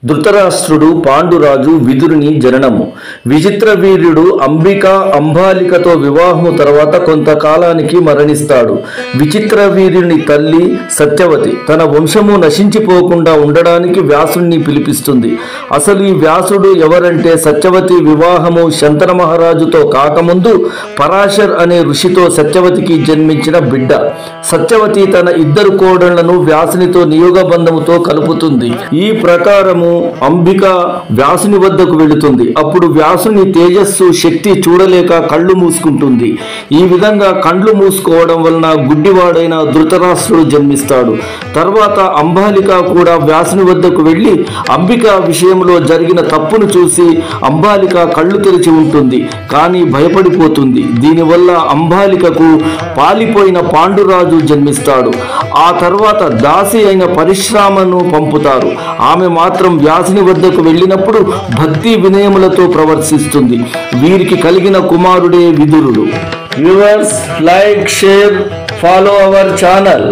ధృతరాష్ట్రుడు పాండురాజు విదురుని జననము. విచిత్ర వీర్యుడు అంబాలికతో వివాహము తర్వాత కొంతకాలానికి మరణిస్తాడు. విచిత్ర వీర్యుని తల్లి సత్యవతి తన వంశము నశించిపోకుండా ఉండడానికి వ్యాసుని పిలిపిస్తుంది. అసలు ఈ వ్యాసుడు ఎవరంటే సత్యవతి వివాహము శంతన మహారాజుతో కాకముందు పరాశర్ అనే ఋషితో సత్యవతికి జన్మించిన బిడ్డ. సత్యవతి తన ఇద్దరు కోడళ్లను వ్యాసునితో నియోగబంధముతో కలుపుతుంది. ఈ ప్రకారము అంబిక వ్యాసుని వద్దకు వెళుతుంది. అప్పుడు వ్యాసుని తేజస్సు శక్తి చూడలేక కళ్ళు మూసుకుంటుంది. ఈ విధంగా కండ్లు మూసుకోవడం వలన గుడ్డివాడైన ధృతరాష్ట్రుడు జన్మిస్తాడు. తర్వాత అంబాలిక కూడా వ్యాసుని వద్దకు వెళ్ళి అంబిక విషయంలో జరిగిన తప్పును చూసి అంబాలిక కళ్ళు తెరిచి ఉంటుంది, కానీ భయపడిపోతుంది. దీనివల్ల అంబాలికకు పాలిపోయిన పాండురాజు జన్మిస్తాడు. ఆ తర్వాత దాసి అయిన పరిశ్రామను పంపుతారు. ఆమె మాత్రం వ్యాసుని వద్దకు వెళ్ళినప్పుడు భక్తి వినయములతో ప్రవర్తిస్తుంది. వీరికి కలిగిన కుమారుడే విదురుడు. Viewers, like, share, follow our channel.